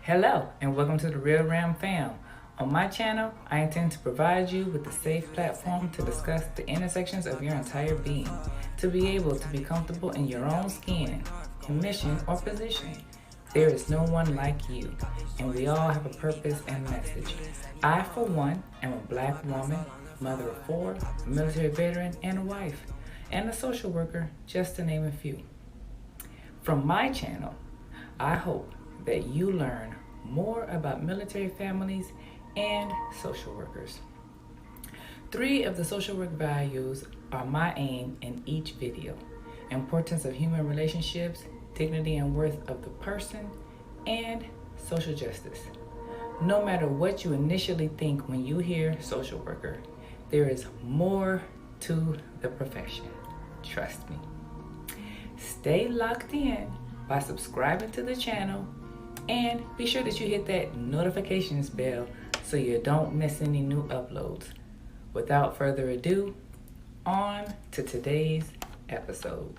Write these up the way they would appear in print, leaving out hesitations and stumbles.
Hello, and welcome to the RealRam fam. On my channel, I intend to provide you with a safe platform to discuss the intersections of your entire being, to be able to be comfortable in your own skin, in mission or position. There is no one like you, and we all have a purpose and message. I, for one, am a black woman, mother of four, a military veteran, and a wife, and a social worker, just to name a few. From my channel, I hope that you learn more about military families and social workers. Three of the social work values are my aim in each video: importance of human relationships, dignity and worth of the person, and social justice. No matter what you initially think when you hear social worker, there is more to the profession. Trust me. Stay locked in by subscribing to the channel, and be sure that you hit that notifications bell so you don't miss any new uploads. Without further ado, on to today's episode.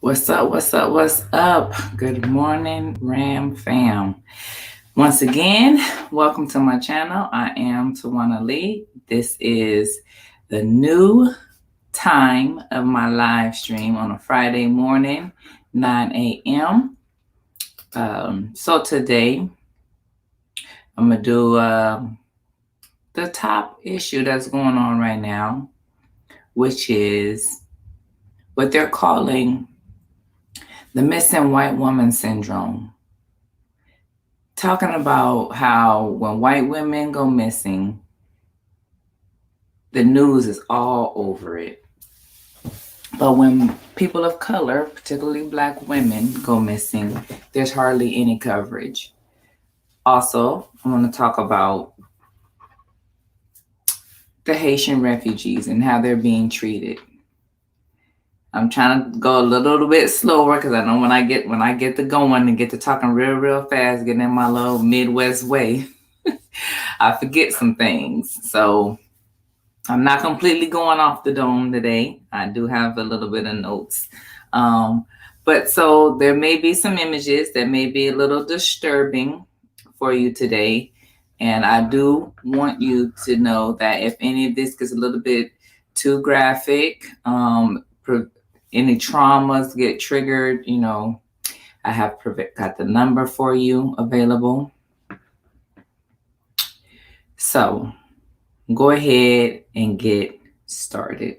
What's up? What's up? What's up? Good morning, Ram fam. Once again, welcome to my channel. I am TLee. This is the new time of my live stream on a Friday morning, 9 a.m. So today I'm going to do the top issue that's going on right now, which is what they're calling the missing white woman syndrome. Talking about how when white women go missing, the news is all over it. But when people of color, particularly black women, go missing, there's hardly any coverage. Also, I want to talk about the Haitian refugees and how they're being treated. I'm trying to go a little bit slower because I know when I get to going and get to talking real fast, getting in my little Midwest way, I forget some things. So I'm not completely going off the dome today. I do have a little bit of notes. But so there may be some images that may be a little disturbing for you today. And I do want you to know that if any of this gets a little bit too graphic, any traumas get triggered, I have got the number for you available. So go ahead and get started.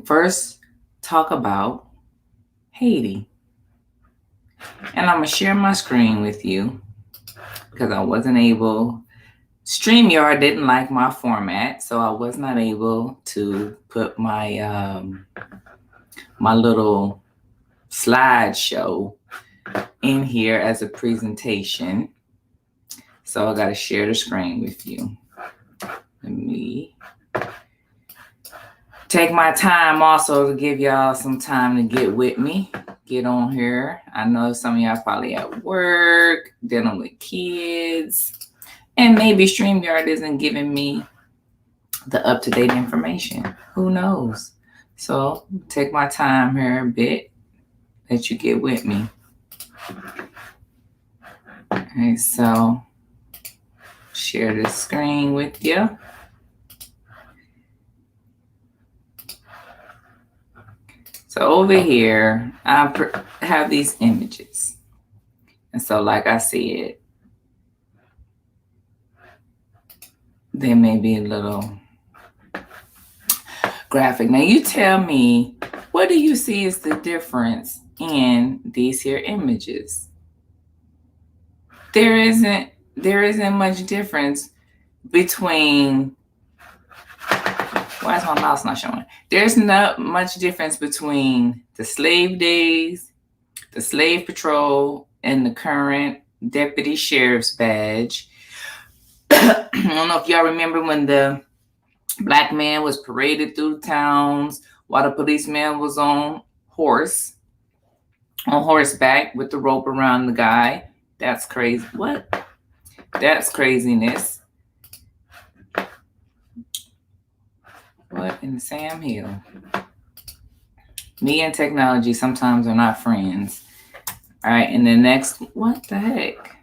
First, talk about Haiti. And I'm going to share my screen with you because I wasn't able. StreamYard didn't like my format, so I was not able to put my my little slideshow in here as a presentation. So I got to share the screen with you. Let me take my time also to give y'all some time to get with me, get on here. I know some of y'all probably at work, dealing with kids, and maybe StreamYard isn't giving me the up-to-date information. Who knows? So take my time here a bit, let you get with me. Okay, so share the screen with you. So over here, I have these images. And so like I said, they may be a little graphic. Now you tell me, what do you see is the difference in these here images? There isn't much difference between, why is my mouse not showing? There's not much difference between the slave days, the slave patrol, and the current deputy sheriff's badge. I don't know if y'all remember when the black man was paraded through towns while the policeman was on horseback with the rope around the guy. That's crazy. What? That's craziness. What in Sam Hill? Me and technology sometimes are not friends. All right, and the next, what the heck?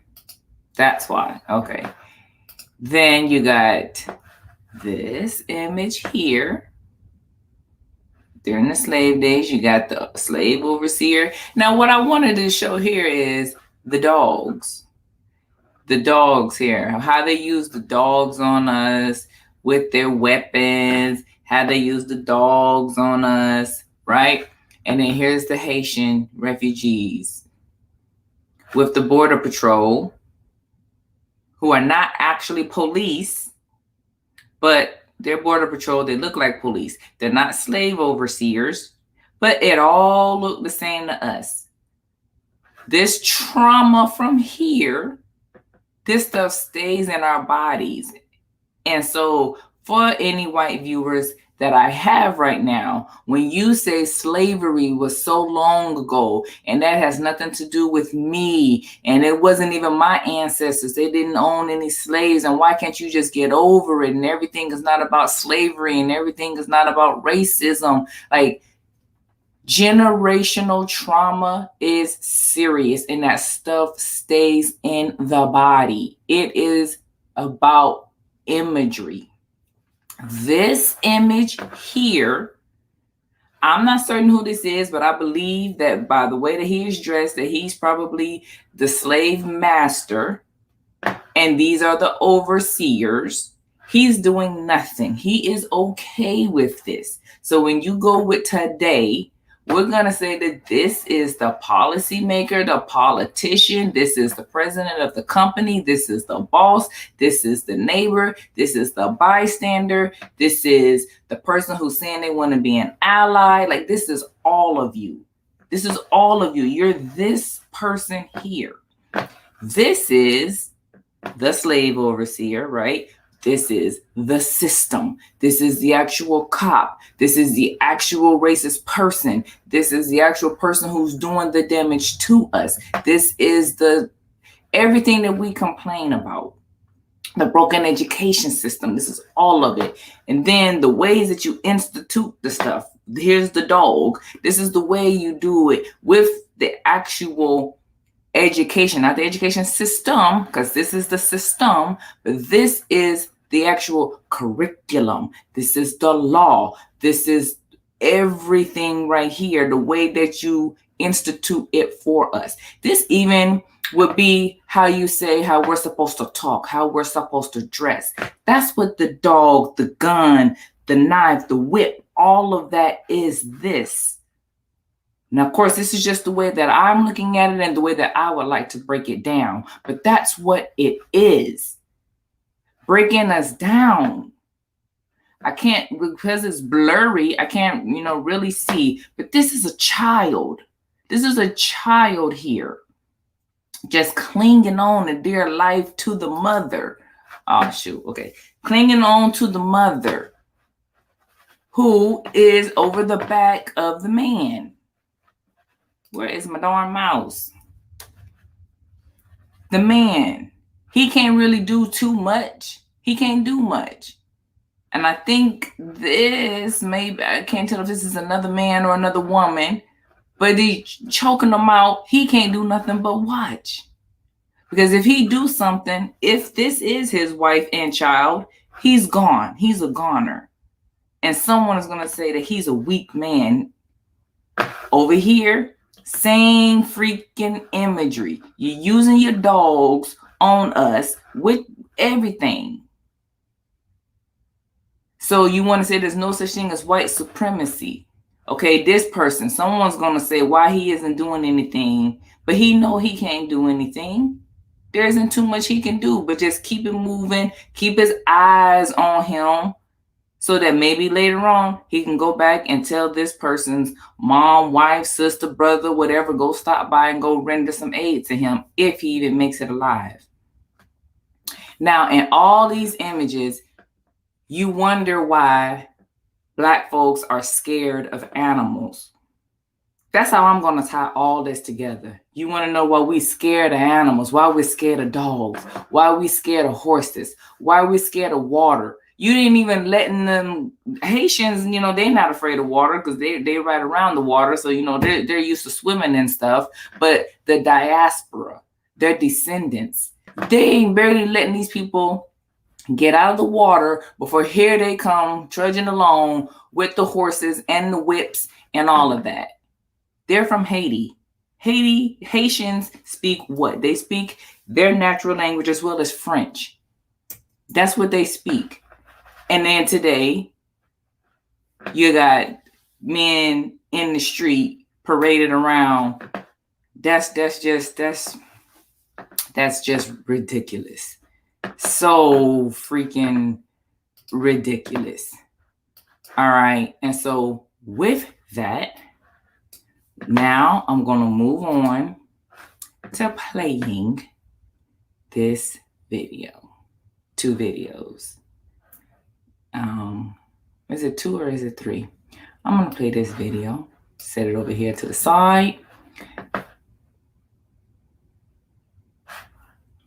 That's why. Okay. Then you got this image here. During the slave days, you got the slave overseer. Now, what I wanted to show here is the dogs. The dogs here, how they use the dogs on us with their weapons, how they use the dogs on us, right? And then here's the Haitian refugees with the Border Patrol, who are not actually police, but they're Border Patrol. They look like police. They're not slave overseers, but it all looked the same to us. This trauma from here, this stuff stays in our bodies. And so for any white viewers that I have right now, when you say slavery was so long ago, and that has nothing to do with me, and it wasn't even my ancestors, they didn't own any slaves, and why can't you just get over it, and everything is not about slavery, and everything is not about racism? Like, generational trauma is serious, and that stuff stays in the body. It is about imagery. This image here, I'm not certain who this is, but I believe that by the way that he is dressed, that he's probably the slave master, and these are the overseers. He's doing nothing. He is okay with this. So when you go with today, we're going to say that this is the policymaker, the politician, this is the president of the company, this is the boss, this is the neighbor, this is the bystander, this is the person who's saying they want to be an ally. Like, this is all of you. This is all of you. You're this person here. This is the slave overseer, right? This is the system. This is the actual cop. This is the actual racist person. This is the actual person who's doing the damage to us. This is the everything that we complain about. The broken education system. This is all of it. And then the ways that you institute the stuff. Here's the dog. This is the way you do it with the actual education, not the education system, because this is the system, but this is the actual curriculum. This is the law. This is everything right here, the way that you institute it for us. This even would be how you say how we're supposed to talk, how we're supposed to dress. That's what the dog, the gun, the knife, the whip, all of that is this. Now, of course, this is just the way that I'm looking at it and the way that I would like to break it down. But that's what it is. Breaking us down. I can't, because it's blurry, I can't, really see. But this is a child. This is a child here. Just clinging on to dear life to the mother. Oh, shoot. Okay. Clinging on to the mother who is over the back of the man. Where is my darn mouse? The man, he can't really do too much. He can't do much. And I think this, maybe, I can't tell if this is another man or another woman, but he's choking them out. He can't do nothing but watch. Because if he do something, if this is his wife and child, he's gone. He's a goner. And someone is going to say that he's a weak man. Over here, same freaking imagery. You're using your dogs on us with everything. So you want to say there's no such thing as white supremacy. Okay, this person, someone's going to say why he isn't doing anything, but he know he can't do anything. There isn't too much he can do, but just keep it moving, keep his eyes on him, so that maybe later on he can go back and tell this person's mom, wife, sister, brother, whatever, go stop by and go render some aid to him if he even makes it alive. Now, in all these images, you wonder why Black folks are scared of animals. That's how I'm going to tie all this together. You want to know why we scared of animals, why we're scared of dogs, why we scared of horses, why we're scared of water. You didn't even letting them Haitians, you know, they're not afraid of water because they right around the water, so you know they're used to swimming and stuff. But the diaspora, their descendants, they ain't barely letting these people get out of the water before here they come trudging along with the horses and the whips and all of that. They're from Haiti. Haitians speak what? They speak their natural language as well as French. That's what they speak. And then today, you got men in the street paraded around. That's just ridiculous. So freaking ridiculous. All right. And so with that, now I'm going to move on to playing this video. 2 videos. Is it 2 or is it 3? I'm going to play this video. Set it over here to the side.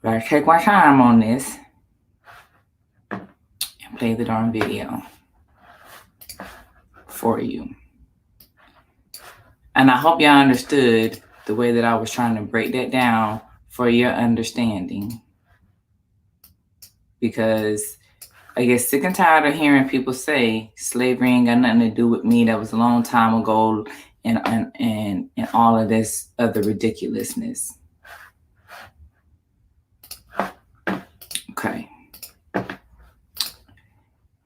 Gotta take my time on this and play the darn video for you. And I hope y'all understood the way that I was trying to break that down for your understanding. Because I get sick and tired of hearing people say slavery ain't got nothing to do with me. That was a long time ago, and all of this other ridiculousness. Okay.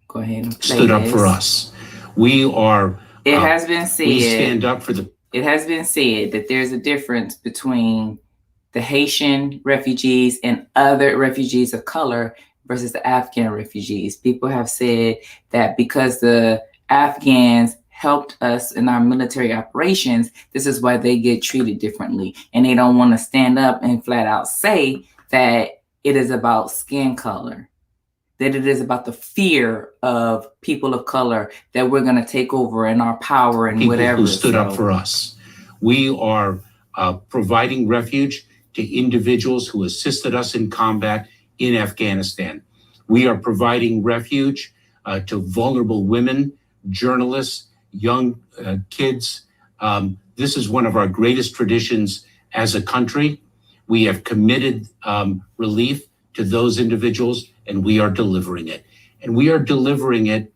Go ahead and play stood up for us. We are. It has been said. We stand up for the. It has been said that there's a difference between the Haitian refugees and other refugees of color versus the Afghan refugees. People have said that because the Afghans helped us in our military operations, this is why they get treated differently. And they don't want to stand up and flat out say that it is about skin color, that it is about the fear of people of color, that we're going to take over in our power and people whatever. Who stood up for us. We are providing refuge to individuals who assisted us in combat in Afghanistan. We are providing refuge to vulnerable women, journalists, young kids. This is one of our greatest traditions as a country. We have committed relief to those individuals, and we are delivering it. And we are delivering it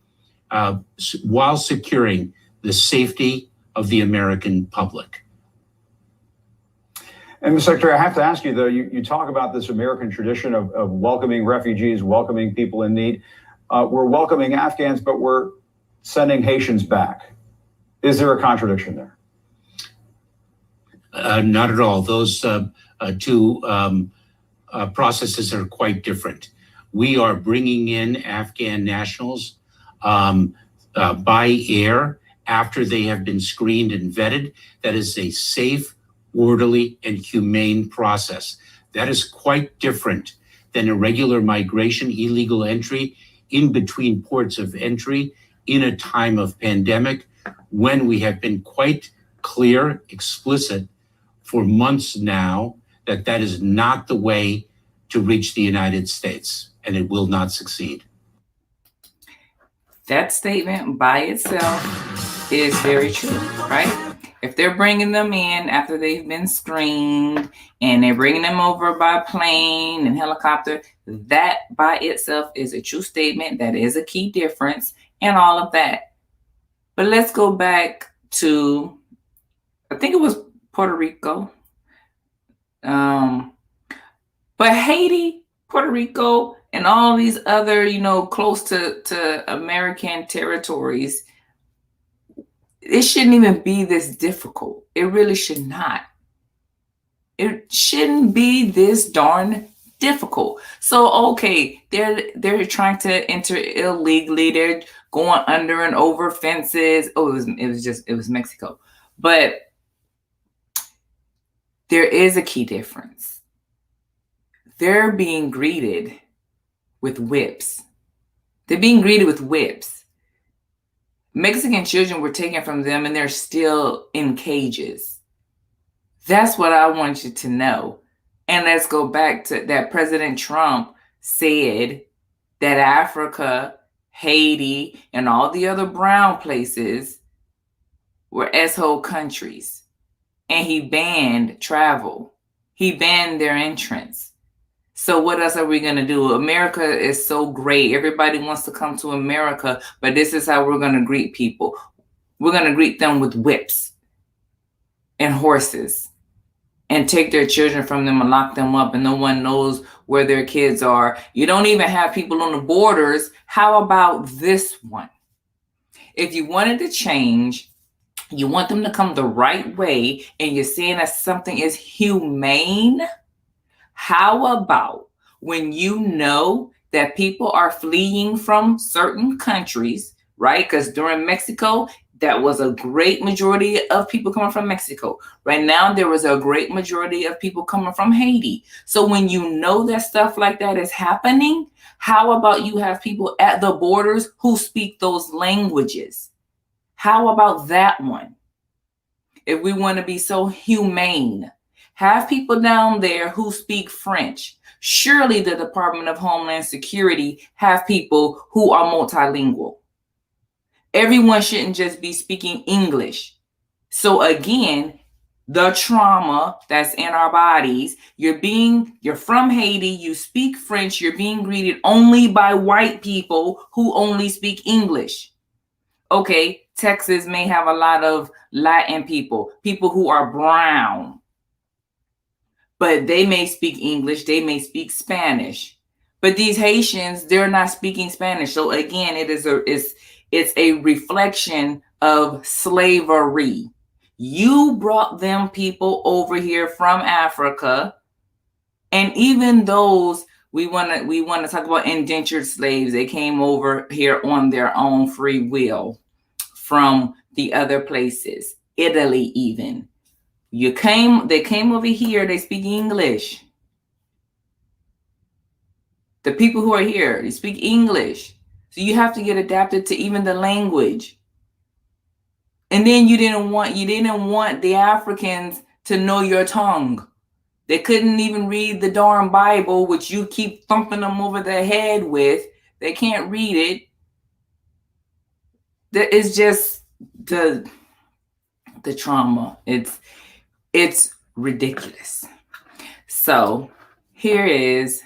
while securing the safety of the American public. And Mr. Secretary, I have to ask you, though, you talk about this American tradition of welcoming refugees, welcoming people in need. We're welcoming Afghans, but we're sending Haitians back. Is there a contradiction there? Not at all. Those two processes are quite different. We are bringing in Afghan nationals by air after they have been screened and vetted. That is a safe, orderly, and humane process. That is quite different than irregular migration, illegal entry in between ports of entry in a time of pandemic, when we have been quite clear, explicit for months now that that is not the way to reach the United States, and it will not succeed. That statement by itself is very true, right? If they're bringing them in after they've been screened and they're bringing them over by plane and helicopter, that by itself is a true statement. That is a key difference and all of that. But let's go back to, I think it was Puerto Rico. But Haiti, Puerto Rico, and all these other, close to American territories, it shouldn't even be this difficult. It really should not. It shouldn't be this darn difficult. So, okay, they're trying to enter illegally. They're going under and over fences. Oh, it was Mexico. But there is a key difference. They're being greeted with whips. They're being greeted with whips. Mexican children were taken from them and they're still in cages. That's what I want you to know. And let's go back to that President Trump said that Africa Haiti, and all the other brown places were S-hole countries. And he banned travel. He banned their entrance. So what else are we going to do? America is so great. Everybody wants to come to America, but this is how we're going to greet people. We're going to greet them with whips and horses and take their children from them and lock them up, and no one knows where their kids are. You don't even have people on the borders. How about this one? If you wanted to change, you want them to come the right way, and you're saying that something is humane, how about when you know that people are fleeing from certain countries, right? Because during Mexico, that was a great majority of people coming from Mexico. Right now, there was a great majority of people coming from Haiti. So when you know that stuff like that is happening, how about you have people at the borders who speak those languages? How about that one? If we want to be so humane, have people down there who speak French. Surely the Department of Homeland Security have people who are multilingual. Everyone shouldn't just be speaking English. So again, the trauma that's in our bodies, you're from Haiti, you speak French, you're being greeted only by white people who only speak English. Okay, Texas may have a lot of Latin people who are brown, but they may speak English, they may speak Spanish. But these Haitians, they're not speaking Spanish. So again, it's a reflection of slavery. You brought them people over here from Africa, and even those we want to talk about indentured slaves. They came over here on their own free will from the other places, Italy even. They came over here. They speak English. The people who are here, they speak English. So you have to get adapted to even the language. And then you didn't want the Africans to know your tongue. They couldn't even read the darn Bible, which you keep thumping them over the head with. They can't read it. It's just the trauma. It's ridiculous. So here is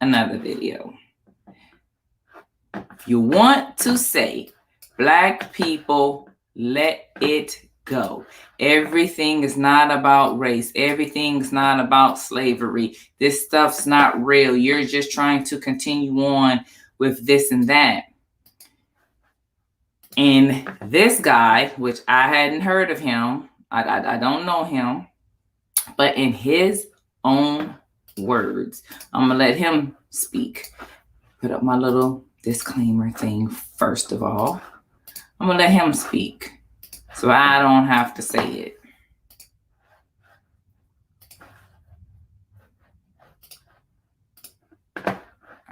another video. You want to say, Black people, let it go. Everything is not about race. Everything's not about slavery. This stuff's not real. You're just trying to continue on with this and that. And this guy, which I hadn't heard of him, I don't know him, but in his own words, I'm going to let him speak. Put up my little disclaimer thing first of all. I'm going to let him speak so I don't have to say it.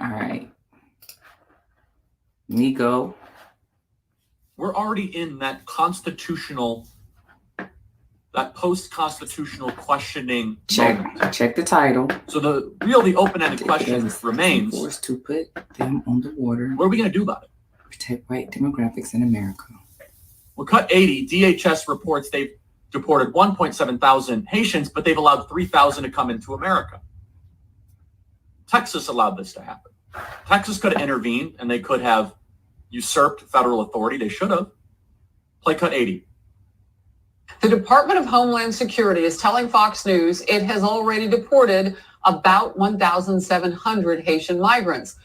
All right. Nico. We're already in that post-constitutional questioning moment. Check the title. So the open-ended question remains: forced to put them on the water. What are we going to do about it? Protect white demographics in America. Well, cut 80. DHS reports they've deported 1.7 thousand Haitians, but they've allowed 3,000 to come into America. Texas allowed this to happen. Texas could have intervened, and they could have usurped federal authority. They should have. Play cut 80. The Department of Homeland Security is telling Fox News it has already deported about 1,700 Haitian migrants.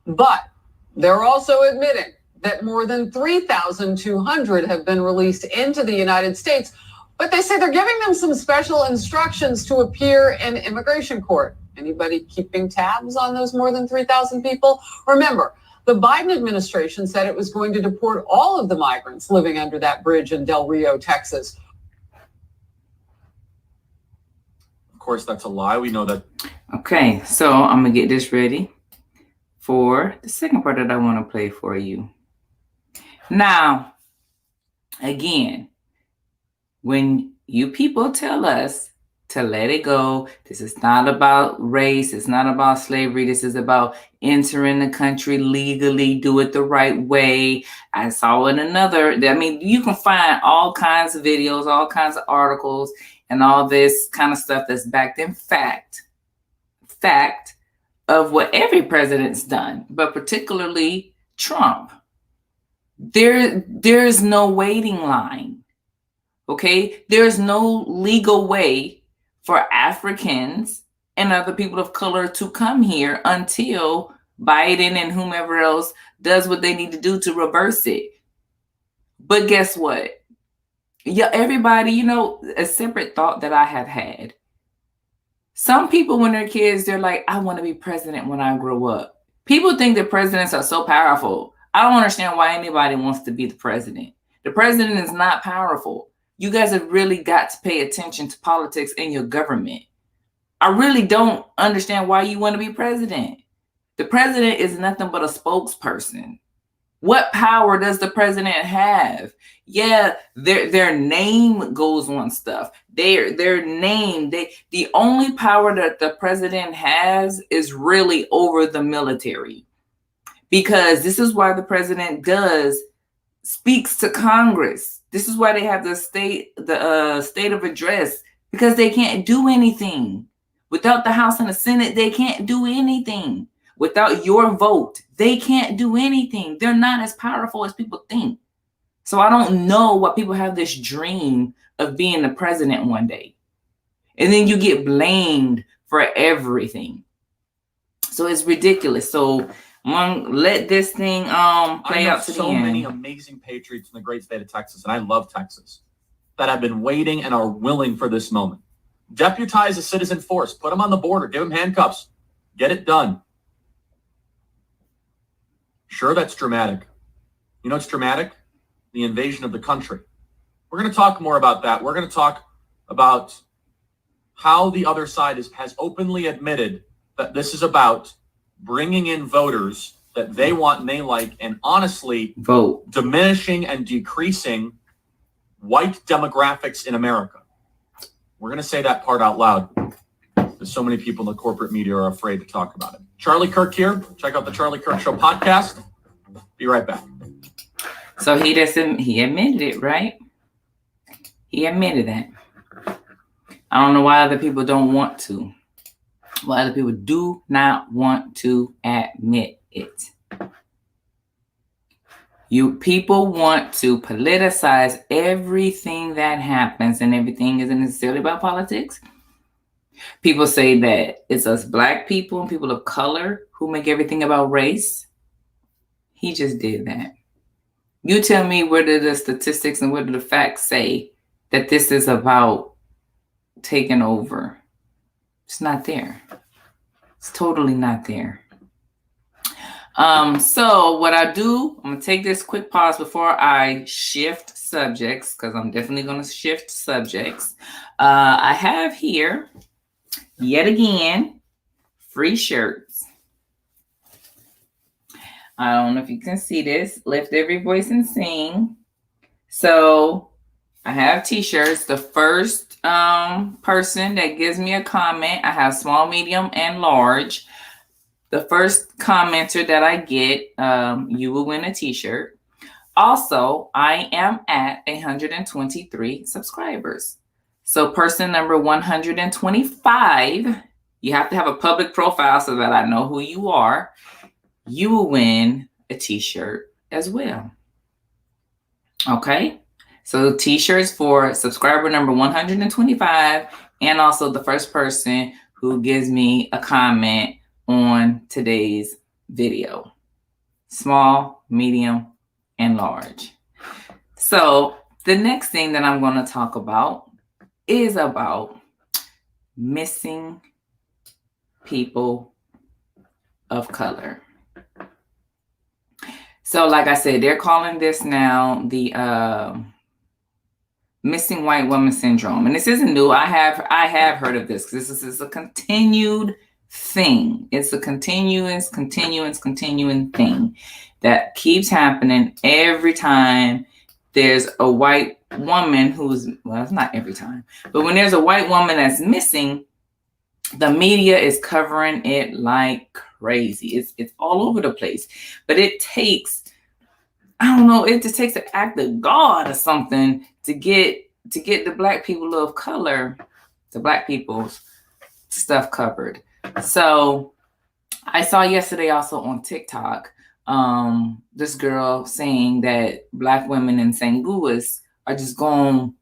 But they're also admitting that more than 3,200 have been released into the United States. But they say they're giving them some special instructions to appear in immigration court. Anybody keeping tabs on those more than 3,000 people? Remember, the Biden administration said it was going to deport all of the migrants living under that bridge in Del Rio, Texas. Of course, that's a lie. We know that. Okay, so I'm going to get this ready for the second part that I want to play for you. Now, again, when you people tell us to let it go. This is not about race. It's not about slavery. This is about entering the country legally, do it the right way. I saw in another, I mean, you can find all kinds of videos, all kinds of articles, and all this kind of stuff that's backed in fact of what every president's done, but particularly Trump. There's no waiting line. Okay? There's no legal way for Africans and other people of color to come here until Biden and whomever else does what they need to do to reverse it. But guess what? Yeah, everybody, you know, a separate thought that I have had. Some people, when they're kids, they're like, I want to be president when I grow up. People think that presidents are so powerful. I don't understand why anybody wants to be the president. The president is not powerful. You guys have really got to pay attention to politics in your government. I really don't understand why you want to be president. The president is nothing but a spokesperson. What power does the president have? Yeah, their name goes on stuff. Their name, the only power that the president has is really over the military. Because this is why the president speaks to Congress. This is why they have the state of address, because they can't do anything. Without the House and the Senate, they can't do anything. Without your vote, they can't do anything. They're not as powerful as people think. So I don't know why people have this dream of being the president one day. And then you get blamed for everything. So it's ridiculous. So let this thing play out to the end. So many amazing patriots in the great state of Texas, and I love Texas, that have been waiting and are willing for this moment. Deputize a citizen force. Put them on the border. Give them handcuffs. Get it done. Sure, that's dramatic. You know what's dramatic? The invasion of the country. We're going to talk more about that. We're going to talk about how the other side has openly admitted that this is about bringing in voters that they want and they like, and honestly, vote, diminishing and decreasing white demographics in America. We're going to say that part out loud, because so many people in the corporate media are afraid to talk about it. Charlie Kirk here. Check out the Charlie Kirk Show podcast. Be right back. So he admitted it, right? He admitted that. I don't know why other people don't want to. Why other people do not want to admit it. You people want to politicize everything that happens, and everything isn't necessarily about politics. People say that it's us Black people and people of color who make everything about race. He just did that. You tell me, where do the statistics and where do the facts say that this is about taking over? It's not there. It's totally not there. So what I do, I'm going to take this quick pause before I shift subjects, because I'm definitely going to shift subjects. I have here, yet again, free shirts. I don't know if you can see this. Lift every voice and sing. So I have t-shirts. The first person that gives me a comment, I have small, medium, and large. The first commenter that I get, you will win a t-shirt. Also, I am at 123 subscribers. So person number 125, you have to have a public profile so that I know who you are. You will win a t-shirt as well. Okay? So t-shirts for subscriber number 125, and also the first person who gives me a comment on today's video. Small, medium, and large. So the next thing that I'm going to talk about is about missing people of color. So like I said, they're calling this now the missing white woman syndrome. And this isn't new. I have heard of this, because this is a continued thing. It's a continuing thing that keeps happening every time there's a white woman who's, well, it's not every time, but when there's a white woman that's missing, the media is covering it like crazy. It's all over the place. But it takes, I don't know, it just takes an act of God or something to get the Black people of color, the Black people's stuff covered. So I saw yesterday also on TikTok, this girl saying that Black women in St. Louis are just going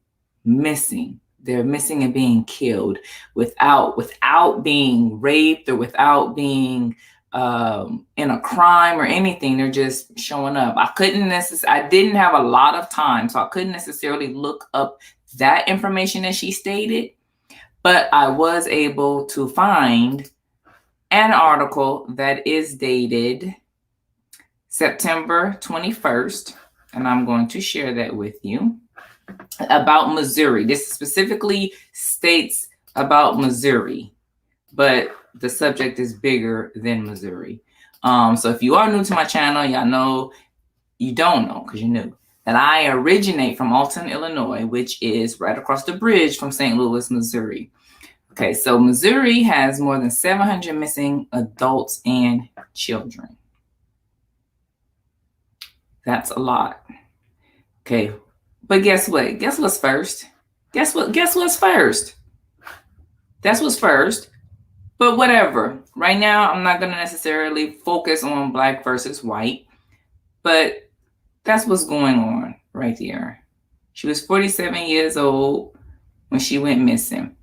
missing. They're missing and being killed without being raped or without being in a crime or anything. They're just showing up. I didn't have a lot of time, so I couldn't necessarily look up that information that she stated, but I was able to find an article that is dated September 21st, and I'm going to share that with you, about Missouri. This specifically states about Missouri, but the subject is bigger than Missouri. So if you are new to my channel, y'all know, you don't know because you're new, that I originate from Alton, Illinois, which is right across the bridge from St. Louis, Missouri. Okay, so Missouri has more than 700 missing adults and children. That's a lot. Okay, but guess what? Guess what's first? Guess what's first? That's what's first. But whatever. Right now, I'm not going to necessarily focus on Black versus white, but that's what's going on right there. She was 47 years old when she went missing.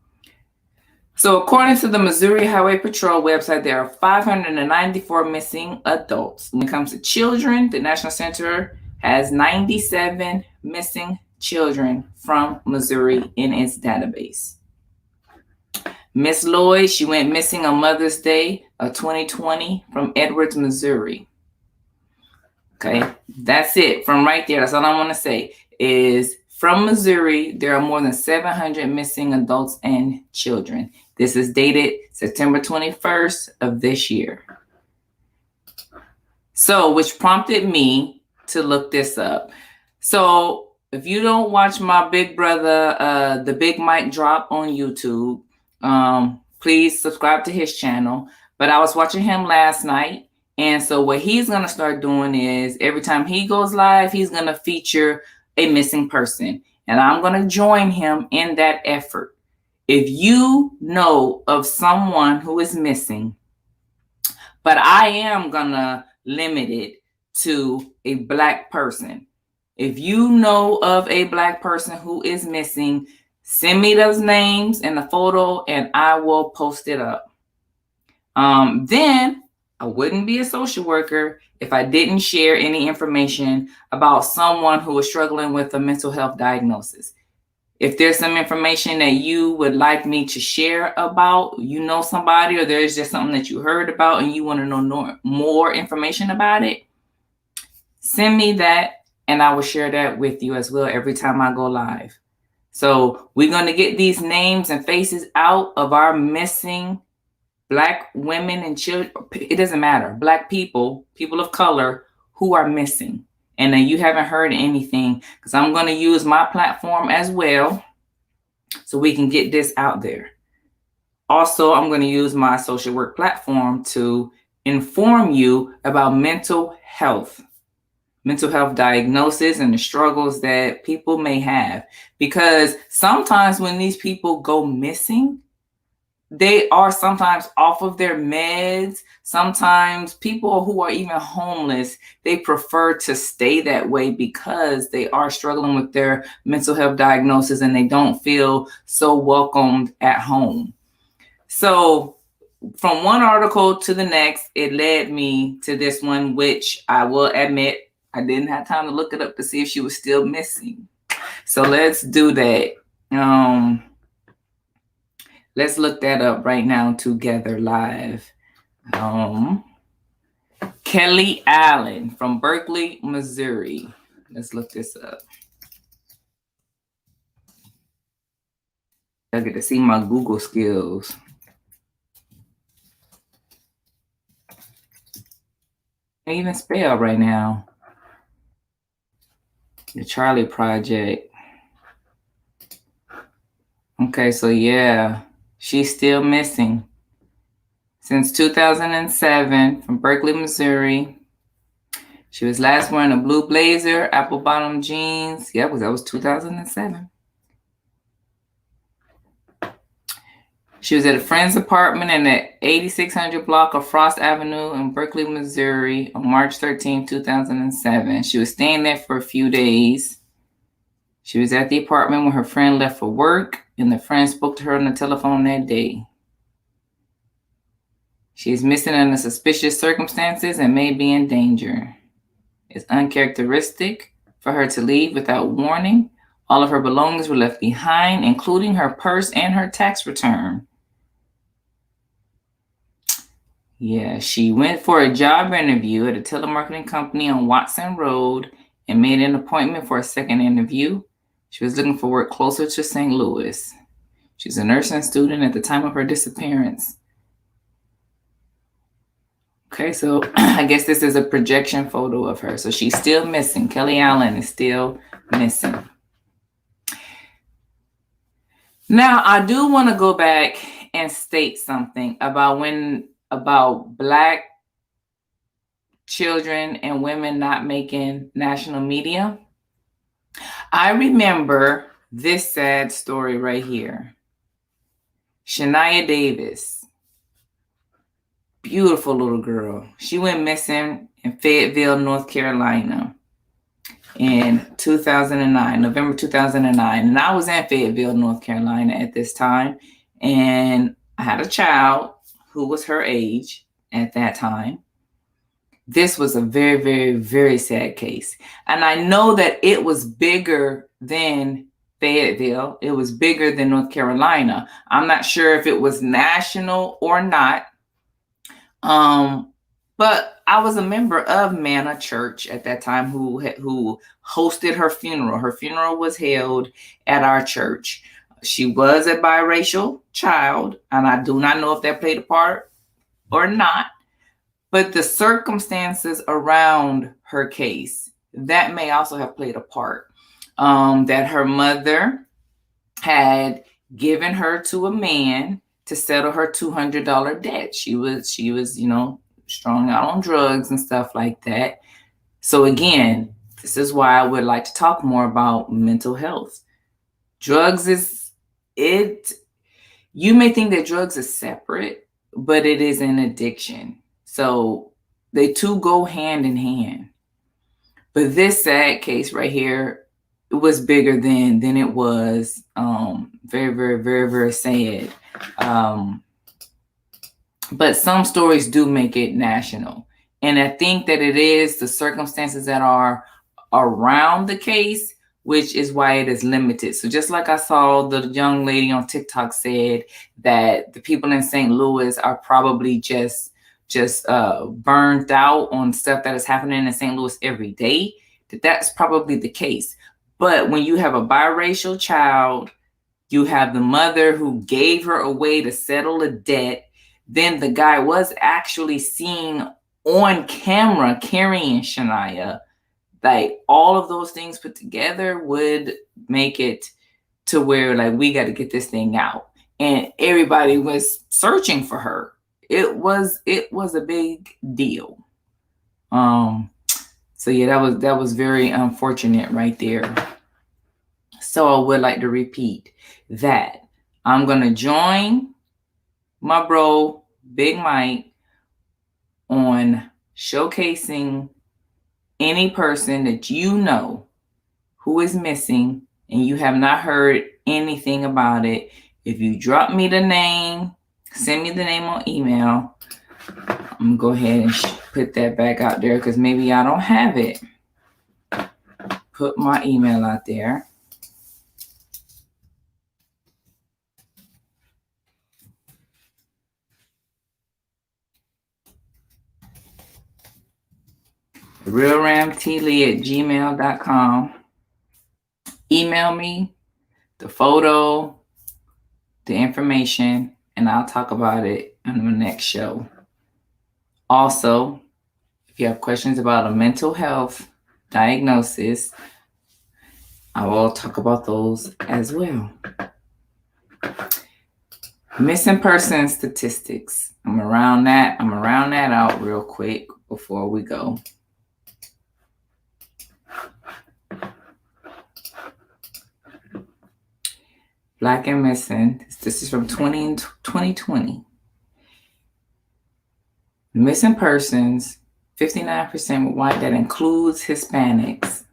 So according to the Missouri Highway Patrol website, there are 594 missing adults. When it comes to children, the National Center has 97 missing children from Missouri in its database. Miss Lloyd, she went missing on Mother's Day of 2020 from Edwards, Missouri. Okay, that's it from right there. That's all I want to say is from Missouri, there are more than 700 missing adults and children. This is dated September 21st of this year. So, which prompted me to look this up. So, if you don't watch my big brother, the Big Mike Drop on YouTube, please subscribe to his channel. But I was watching him last night. And so what he's going to start doing is every time he goes live, he's going to feature a missing person. And I'm going to join him in that effort. If you know of someone who is missing, but I am going to limit it to a Black person. If you know of a Black person who is missing, send me those names and the photo and I will post it up. Then I wouldn't be a social worker if I didn't share any information about someone who is struggling with a mental health diagnosis. If there's some information that you would like me to share about, you know somebody, or there's just something that you heard about and you want to know more information about it, send me that and I will share that with you as well every time I go live. So we're going to get these names and faces out of our missing Black women and children. It doesn't matter. Black people, people of color who are missing. And then you haven't heard anything, because I'm going to use my platform as well so we can get this out there. Also, I'm going to use my social work platform to inform you about mental health diagnosis and the struggles that people may have. Because sometimes when these people go missing, they are sometimes off of their meds. Sometimes people who are even homeless, they prefer to stay that way because they are struggling with their mental health diagnosis and they don't feel so welcomed at home. So from one article to the next, it led me to this one, which I will admit, I didn't have time to look it up to see if she was still missing. So let's do that. Let's look that up right now together live. Kelly Allen from Berkeley, Missouri. Let's look this up. I get to see my Google skills. I can't even spell right now. The Charlie Project. Okay, so yeah, she's still missing. Since 2007 from Berkeley, Missouri. She was last wearing a blue blazer, apple bottom jeans. Yeah, that was 2007. She was at a friend's apartment in the 8600 block of Frost Avenue in Berkeley, Missouri on March 13, 2007. She was staying there for a few days. She was at the apartment when her friend left for work, and the friend spoke to her on the telephone that day. She is missing under suspicious circumstances and may be in danger. It's uncharacteristic for her to leave without warning. All of her belongings were left behind, including her purse and her tax return. Yeah, she went for a job interview at a telemarketing company on Watson Road and made an appointment for a second interview. She was looking for work closer to St. Louis. She's a nursing student at the time of her disappearance. Okay, so I guess this is a projection photo of her. So she's still missing. Kelly Allen is still missing. Now, I do want to go back and state something about Black children and women not making national media. I remember this sad story right here. Shanna Davis, beautiful little girl. She went missing in Fayetteville, North Carolina in 2009, November 2009. And I was in Fayetteville, North Carolina at this time. And I had a child who was her age at that time. This was a very, very, very sad case. And I know that it was bigger than Fayetteville. It was bigger than North Carolina. I'm not sure if it was national or not. But I was a member of Manna Church at that time who hosted her funeral. Her funeral was held at our church. She was a biracial child, and I do not know if that played a part or not. But the circumstances around her case, that may also have played a part. That her mother had given her to a man to settle her $200 debt. She was, strung out on drugs and stuff like that. So again, this is why I would like to talk more about mental health. Drugs you may think that drugs are separate, but it is an addiction. So they two go hand in hand. But this sad case right here, it was bigger than it was. Very, very, very, very sad. But some stories do make it national. And I think that it is the circumstances that are around the case, which is why it is limited. So just like I saw the young lady on TikTok said that the people in St. Louis are probably just burned out on stuff that is happening in St. Louis every day, that's probably the case. But when you have a biracial child, you have the mother who gave her away to settle a debt. Then the guy was actually seen on camera carrying Shania. Like, all of those things put together would make it to where, like, we got to get this thing out. And everybody was searching for her. It was a big deal. So yeah, that was very unfortunate right there. So I would like to repeat that I'm gonna join my bro Big Mike on showcasing any person that you know who is missing and you have not heard anything about it. If you drop me the name, send me the name on email, I'm gonna go ahead and put that back out there because maybe I don't have it. Put my email out there. RealRamTLee@gmail.com. Email me the photo, the information, and I'll talk about it on the next show. Also, if you have questions about a mental health diagnosis, I will talk about those as well. Missing person statistics. I'm gonna round that out real quick before we go. Black and missing. This is from 2020. Missing persons, 59% were white. That includes Hispanics.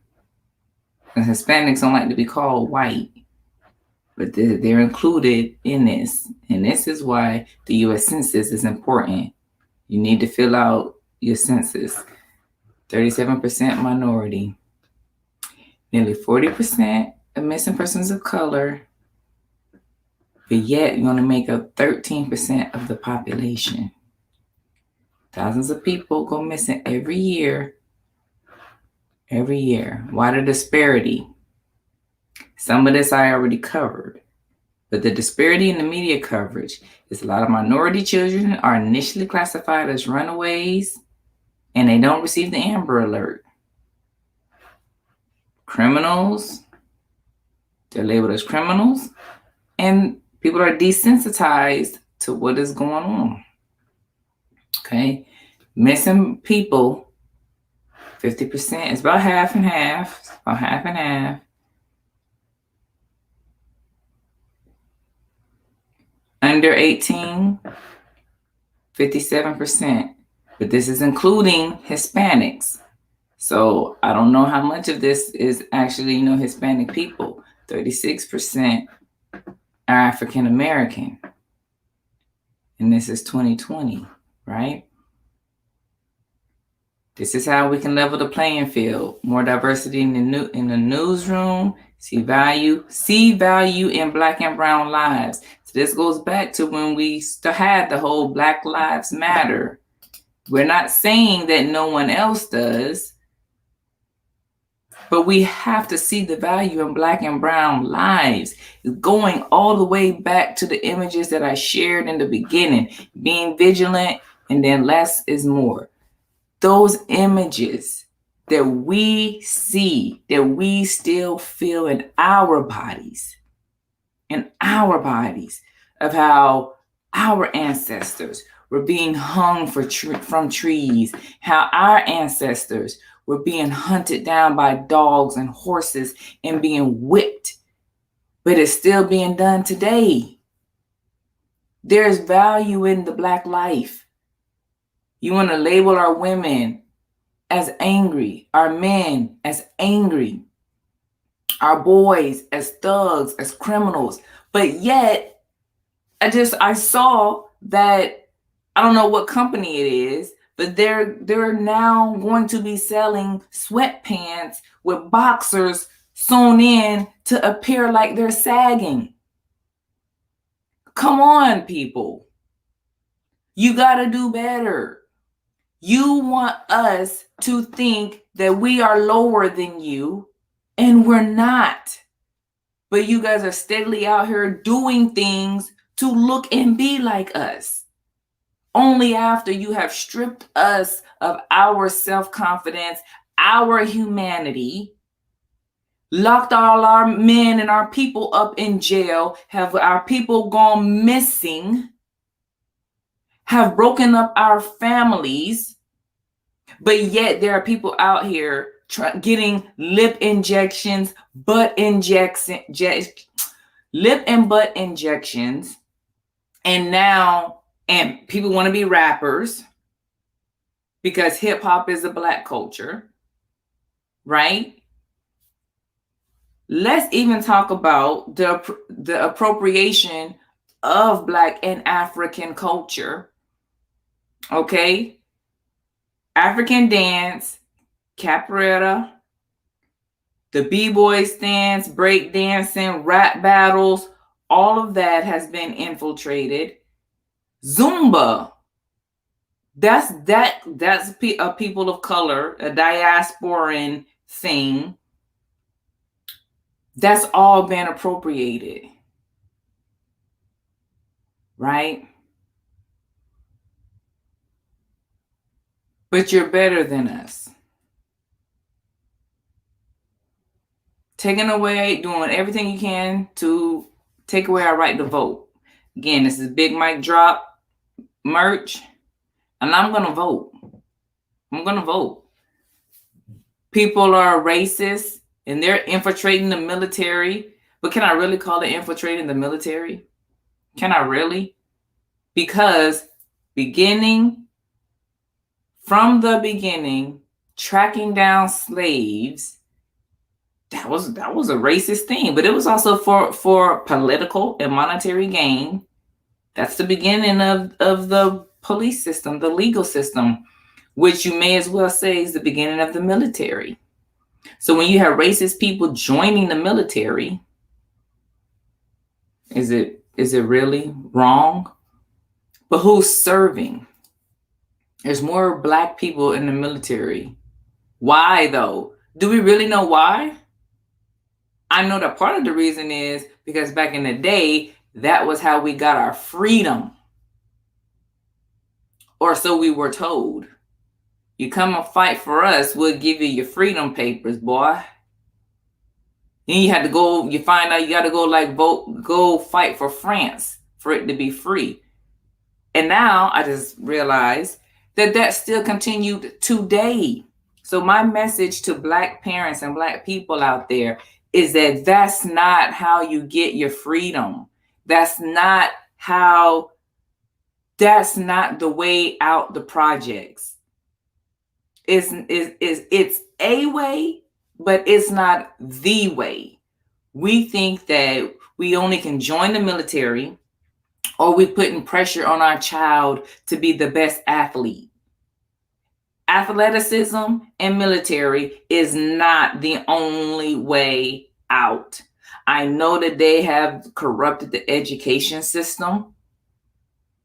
And Hispanics don't like to be called white, but they're included in this. And this is why the U.S. Census is important. You need to fill out your census. 37% minority. Nearly 40% of missing persons of color, but yet you're going to make up 13% of the population. Thousands of people go missing every year. Every year. Why the disparity? Some of this I already covered. But the disparity in the media coverage is a lot of minority children are initially classified as runaways and they don't receive the Amber Alert. Criminals, they're labeled as criminals, and people are desensitized to what is going on. Okay, missing people, 50%, it's about half and half, Under 18, 57%, but this is including Hispanics. So I don't know how much of this is actually, Hispanic people. 36% are African American. And this is 2020, right? This is how we can level the playing field. More diversity in the newsroom. See value in Black and brown lives. So this goes back to when we had the whole Black Lives Matter. We're not saying that no one else does, but we have to see the value in Black and brown lives. Going all the way back to the images that I shared in the beginning, being vigilant, and then less is more. Those images that we see, that we still feel in our bodies, of how our ancestors were being hung from trees, how our ancestors were being hunted down by dogs and horses and being whipped, but it's still being done today. There's value in the Black life. You want to label our women as angry, our men as angry, our boys as thugs, as criminals. But yet, I saw that, I don't know what company it is, but they're now going to be selling sweatpants with boxers sewn in to appear like they're sagging. Come on, people. You got to do better. You want us to think that we are lower than you, and we're not. But you guys are steadily out here doing things to look and be like us. Only after you have stripped us of our self-confidence, our humanity, locked all our men and our people up in jail, have our people gone missing, have broken up our families, but yet there are people out here getting lip injections, lip and butt injections, and people want to be rappers because hip hop is a Black culture, right? Let's even talk about the appropriation of Black and African culture. Okay? African dance, capoeira, the b-boy stance, break dancing, rap battles, all of that has been infiltrated. Zumba, that's a people of color, a diasporan thing. That's all been appropriated, right? But you're better than us. taking away, doing everything you can to take away our right to vote. Again, this is Big Mike Drop merch, and I'm going to vote. I'm going to vote. People are racist, and they're infiltrating the military. But can I really call it infiltrating the military? Can I really? Because from the beginning, tracking down slaves, that was a racist thing, but it was also for political and monetary gain. That's the beginning of the police system, the legal system, which you may as well say is the beginning of the military. So when you have racist people joining the military, is it really wrong? But who's serving? There's more Black people in the military. Why though? Do we really know why? I know that part of the reason is because back in the day, that was how we got our freedom. Or so we were told. You come and fight for us, we'll give you your freedom papers, boy. Then you had to go, you find out you got to go fight for France for it to be free. And now I just realized that still continued today. So my message to Black parents and Black people out there is that that's not how you get your freedom. That's not the way out the projects. It's a way, but it's not the way. We think that we only can join the military, or we're putting pressure on our child to be the best athlete. Athleticism and military is not the only way out. I know that they have corrupted the education system,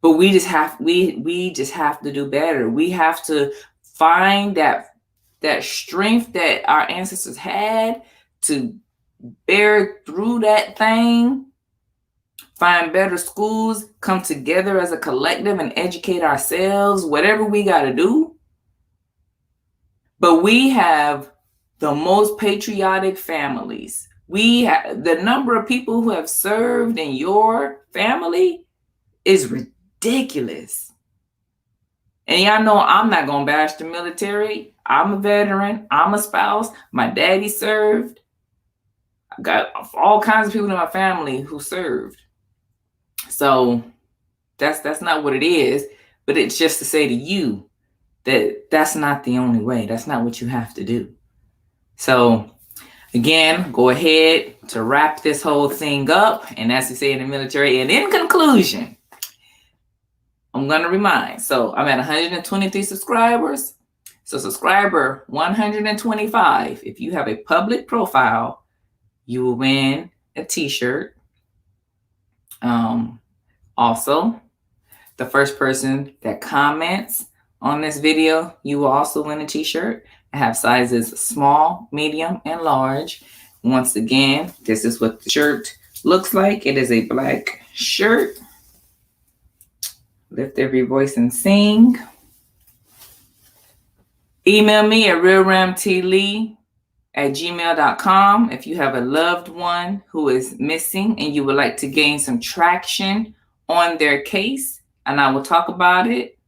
but we just have to do better. We have to find that strength that our ancestors had to bear through that thing, find better schools, come together as a collective and educate ourselves, whatever we got to do. But we have the most patriotic families. The number of people who have served in your family is ridiculous. And y'all know I'm not going to bash the military. I'm a veteran. I'm a spouse. My daddy served. I got all kinds of people in my family who served. So that's not what it is. But it's just to say to you that that's not the only way. That's not what you have to do. So again, go ahead to wrap this whole thing up. And as we say in the military, and in conclusion, I'm going to remind. So I'm at 123 subscribers. So subscriber 125, if you have a public profile, you will win a t-shirt. Also, the first person that comments on this video, you will also win a t-shirt. I have sizes small, medium, and large. Once again, this is what the shirt looks like. It is a black shirt. Lift every voice and sing. Email me at realramtlee@gmail.com if you have a loved one who is missing and you would like to gain some traction on their case, and I will talk about it,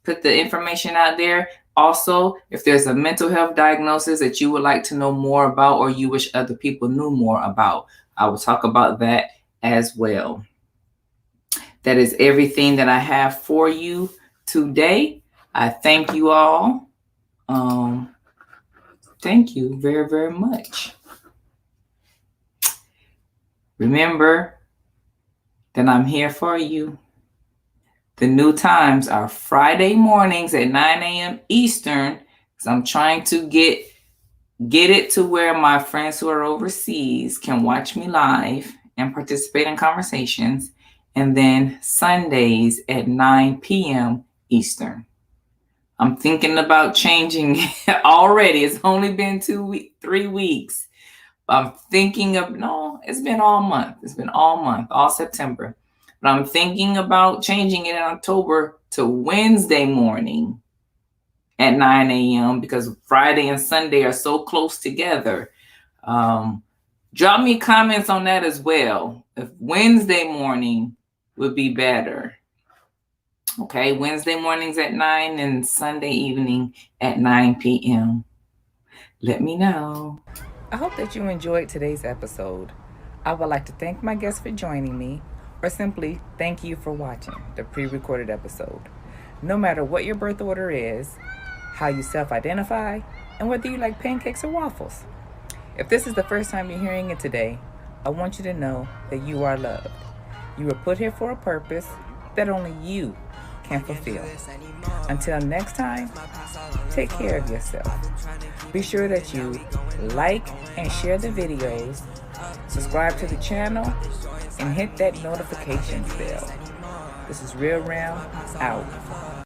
put the information out there. Also, if there's a mental health diagnosis that you would like to know more about or you wish other people knew more about, I will talk about that as well. That is everything that I have for you today. I thank you all. Thank you very, very much. Remember that I'm here for you. The new times are Friday mornings at 9 a.m. Eastern, because I'm trying to get it to where my friends who are overseas can watch me live and participate in conversations. And then Sundays at 9 p.m. Eastern. I'm thinking about changing it already. It's only been 3 weeks. I'm thinking of, no, it's been all month. It's been all month, all September. But I'm thinking about changing it in October to Wednesday morning at 9 a.m. because Friday and Sunday are so close together. Drop me comments on that as well. If Wednesday morning would be better. Okay, Wednesday mornings at 9 and Sunday evening at 9 p.m. Let me know. I hope that you enjoyed today's episode. I would like to thank my guests for joining me, or simply thank you for watching the pre-recorded episode. No matter what your birth order is, how you self-identify, and whether you like pancakes or waffles. If this is the first time you're hearing it today, I want you to know that you are loved. You were put here for a purpose that only you can fulfill. Until next time, take care of yourself. Be sure that you like and share the videos, subscribe to the channel, and hit that notifications bell. This is RealRam out.